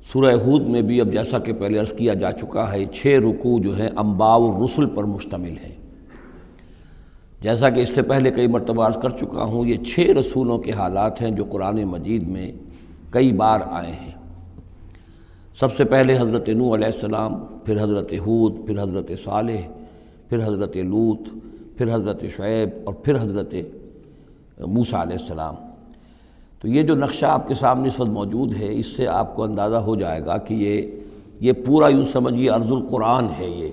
سورہ ہود میں بھی اب جیسا کہ پہلے عرض کیا جا چکا ہے 6 رکوع جو ہیں انباء الرسل پر مشتمل ہیں۔ جیسا کہ اس سے پہلے کئی مرتبہ عرض کر چکا ہوں، یہ 6 رسولوں کے حالات ہیں جو قرآن مجید میں کئی بار آئے ہیں۔ سب سے پہلے حضرت نوح علیہ السلام، پھر حضرت ہود، پھر حضرت صالح، پھر حضرت لوط، پھر حضرت شعیب اور پھر حضرت موسیٰ علیہ السلام۔ تو یہ جو نقشہ آپ کے سامنے اس وقت موجود ہے، اس سے آپ کو اندازہ ہو جائے گا کہ یہ پورا یوں سمجھیے ارض القرآن ہے۔ یہ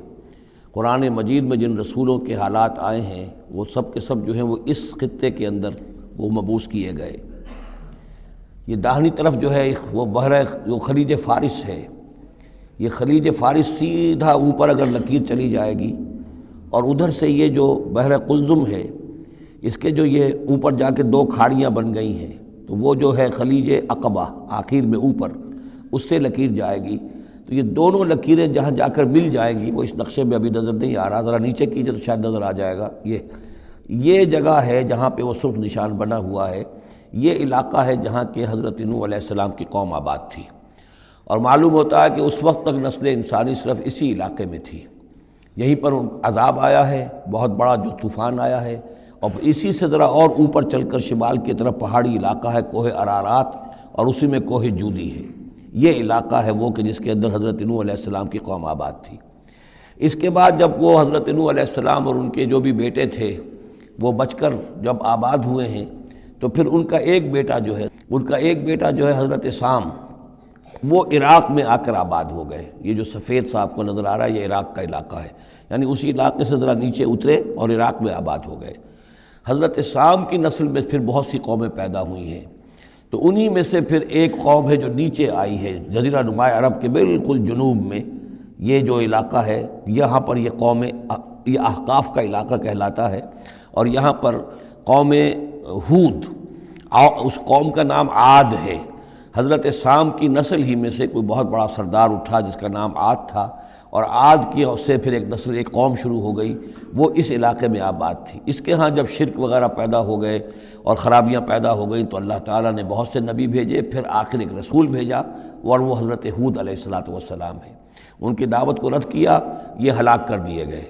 قرآن مجید میں جن رسولوں کے حالات آئے ہیں وہ سب کے سب جو ہیں وہ اس خطے کے اندر وہ مبعوث کیے گئے۔ یہ داہنی طرف جو ہے وہ جو خلیج فارس ہے، یہ خلیج فارس سیدھا اوپر اگر لکیر چلی جائے گی اور ادھر سے یہ جو بحر قلزم ہے، اس کے جو یہ اوپر جا کے 2 کھاڑیاں بن گئی ہیں، تو وہ جو ہے خلیج عقبہ آخر میں اوپر اس سے لکیر جائے گی۔ تو یہ دونوں لکیریں جہاں جا کر مل جائیں گی، وہ اس نقشے میں ابھی نظر نہیں آ رہا، ذرا نیچے کیجئے تو شاید نظر آ جائے گا۔ یہ جگہ ہے جہاں پہ وہ سرخ نشان بنا ہوا ہے، یہ علاقہ ہے جہاں کہ حضرت نوح علیہ السلام کی قوم آباد تھی، اور معلوم ہوتا ہے کہ اس وقت تک نسل انسانی صرف اسی علاقے میں تھی۔ یہیں پر عذاب آیا ہے، بہت بڑا جو طوفان آیا ہے، اور اسی سے ذرا اور اوپر چل کر شمال کی طرف پہاڑی علاقہ ہے کوہ ارارات، اور اسی میں کوہ جودی ہے۔ یہ علاقہ ہے وہ کہ جس کے اندر حضرت نوح علیہ السلام کی قوم آباد تھی۔ اس کے بعد جب وہ حضرت نوح علیہ السلام اور ان کے جو بھی بیٹے تھے وہ بچ کر جب آباد ہوئے ہیں، تو پھر ان کا ایک بیٹا جو ہے حضرت سام، وہ عراق میں آ کر آباد ہو گئے۔ یہ جو سفید سا آپ کو نظر آ رہا ہے، یہ عراق کا علاقہ ہے، یعنی اسی علاقے سے ذرا نیچے اترے اور عراق میں آباد ہو گئے۔ حضرت سام کی نسل میں پھر بہت سی قومیں پیدا ہوئی ہیں، تو انہی میں سے پھر ایک قوم ہے جو نیچے آئی ہے جزیرہ نما عرب کے بالکل جنوب میں۔ یہ جو علاقہ ہے یہاں پر یہ قوم یہ احقاف کا علاقہ کہلاتا ہے، اور یہاں پر قوم ہود، اس قوم کا نام عاد ہے۔ حضرت سام کی نسل ہی میں سے کوئی بہت بڑا سردار اٹھا جس کا نام عاد تھا، اور عاد کی سے پھر ایک قوم شروع ہو گئی، وہ اس علاقے میں آباد تھی۔ اس کے ہاں جب شرک وغیرہ پیدا ہو گئے اور خرابیاں پیدا ہو گئیں تو اللہ تعالیٰ نے بہت سے نبی بھیجے، پھر آخر ایک رسول بھیجا، اور وہ حضرت ہود علیہ السلام ہے۔ ان کی دعوت کو رد کیا، یہ ہلاک کر دیے گئے۔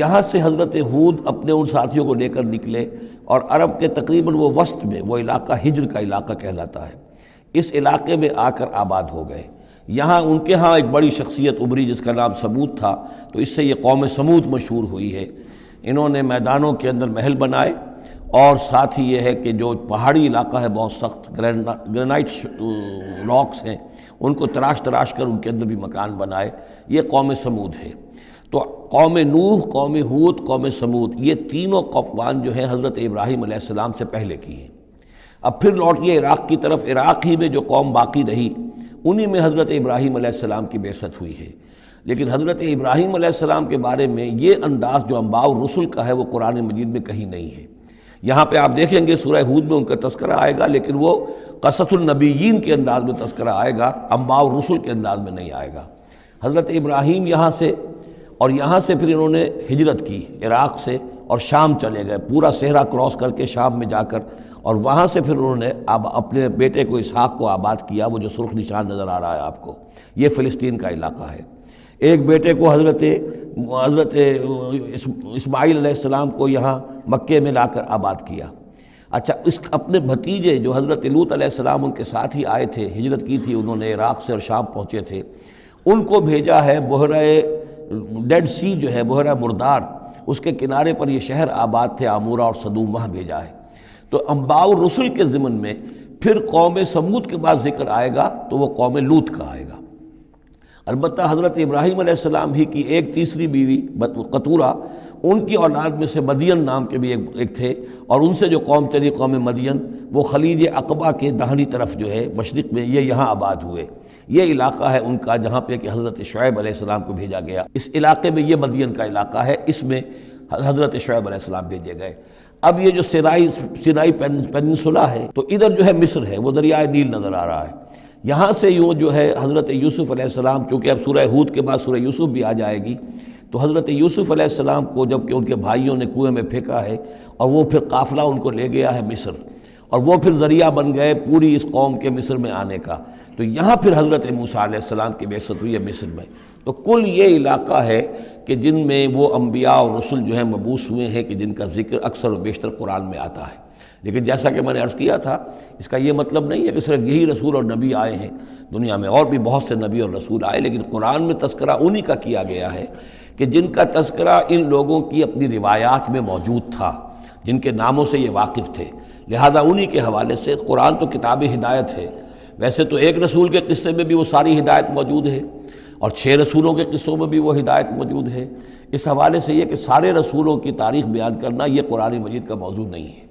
یہاں سے حضرت ہود اپنے ان ساتھیوں کو لے کر نکلے، اور عرب کے تقریباً وہ وسط میں وہ علاقہ ہجر کا علاقہ کہلاتا ہے، اس علاقے میں آ کر آباد ہو گئے۔ یہاں ان کے ہاں ایک بڑی شخصیت ابھری جس کا نام سمود تھا، تو اس سے یہ قوم سمود مشہور ہوئی ہے۔ انہوں نے میدانوں کے اندر محل بنائے، اور ساتھ ہی یہ ہے کہ جو پہاڑی علاقہ ہے بہت سخت گرینائٹ راکس ہیں، ان کو تراش کر ان کے اندر بھی مکان بنائے۔ یہ قوم سمود ہے۔ تو قوم نوح، قوم ہود، قوم سمود، یہ تینوں قومان جو ہیں حضرت ابراہیم علیہ السلام سے پہلے کی ہیں۔ اب پھر لوٹیے عراق کی طرف، عراق ہی میں جو قوم باقی رہی انہی میں حضرت ابراہیم علیہ السلام کی بعثت ہوئی ہے۔ لیکن حضرت ابراہیم علیہ السلام کے بارے میں یہ انداز جو انباء الرسل کا ہے وہ قرآن مجید میں کہیں نہیں ہے۔ یہاں پہ آپ دیکھیں گے سورہ ہود میں ان کا تذکرہ آئے گا، لیکن وہ قصص النبیین کے انداز میں تذکرہ آئے گا، انباء الرسل کے انداز میں نہیں آئے گا۔ حضرت ابراہیم یہاں سے، اور یہاں سے پھر انہوں نے ہجرت کی عراق سے، اور شام چلے گئے، پورا صحرا کراس کر کے شام میں جا کر، اور وہاں سے پھر انہوں نے اپنے بیٹے کو اسحاق کو آباد کیا، وہ جو سرخ نشان نظر آ رہا ہے آپ کو، یہ فلسطین کا علاقہ ہے۔ ایک بیٹے کو حضرت اسماعیل علیہ السلام کو یہاں مکے میں لا کر آباد کیا۔ اچھا، اپنے بھتیجے جو حضرت لوط علیہ السلام ان کے ساتھ ہی آئے تھے، ہجرت کی تھی انہوں نے، عراق سے اور شام پہنچے تھے، ان کو بھیجا ہے بحیرہ ڈیڈ سی جو ہے، بحیرہ مردار، اس کے کنارے پر یہ شہر آباد تھے، عمورہ اور صدوم، وہاں بھیجا ہے۔ تو انباء الرسل کے ضمن میں پھر قوم سمود کے بعد ذکر آئے گا تو وہ قوم لوط کا آئے گا۔ البتہ حضرت ابراہیم علیہ السلام ہی کی ایک تیسری بیوی قطورہ، ان کی اولاد میں سے مدین نام کے بھی ایک تھے، اور ان سے جو قوم چلی قوم مدین، وہ خلیج عقبہ کے داہنی طرف جو ہے مشرق میں، یہ یہاں آباد ہوئے۔ یہ علاقہ ہے ان کا جہاں پہ کہ حضرت شعیب علیہ السلام کو بھیجا گیا۔ اس علاقے میں یہ مدین کا علاقہ ہے، اس میں حضرت شعیب علیہ السلام بھیجے گئے۔ اب یہ جو سینائی پیننسولا ہے، تو ادھر جو ہے مصر ہے، وہ دریائے نیل نظر آ رہا ہے۔ یہاں سے یوں جو ہے حضرت یوسف علیہ السلام، چونکہ اب سورہ ہود کے بعد سورہ یوسف بھی آ جائے گی، تو حضرت یوسف علیہ السلام کو جب کہ ان کے بھائیوں نے کنویں میں پھینکا ہے، اور وہ پھر قافلہ ان کو لے گیا ہے مصر، اور وہ پھر ذریعہ بن گئے پوری اس قوم کے مصر میں آنے کا۔ تو یہاں پھر حضرت موسیٰ علیہ السلام کی بعثت ہوئی ہے مصر میں۔ تو کل یہ علاقہ ہے کہ جن میں وہ انبیاء اور رسل جو ہیں مبعوث ہوئے ہیں کہ جن کا ذکر اکثر و بیشتر قرآن میں آتا ہے۔ لیکن جیسا کہ میں نے عرض کیا تھا، اس کا یہ مطلب نہیں ہے کہ صرف یہی رسول اور نبی آئے ہیں، دنیا میں اور بھی بہت سے نبی اور رسول آئے، لیکن قرآن میں تذکرہ انہی کا کیا گیا ہے کہ جن کا تذکرہ ان لوگوں کی اپنی روایات میں موجود تھا، جن کے ناموں سے یہ واقف تھے، لہذا انہی کے حوالے سے قرآن تو کتاب ہدایت ہے۔ ویسے تو ایک رسول کے قصے میں بھی وہ ساری ہدایت موجود ہے، اور 6 رسولوں کے قصوں میں بھی وہ ہدایت موجود ہے۔ اس حوالے سے یہ کہ سارے رسولوں کی تاریخ بیان کرنا یہ قرآن مجید کا موضوع نہیں ہے۔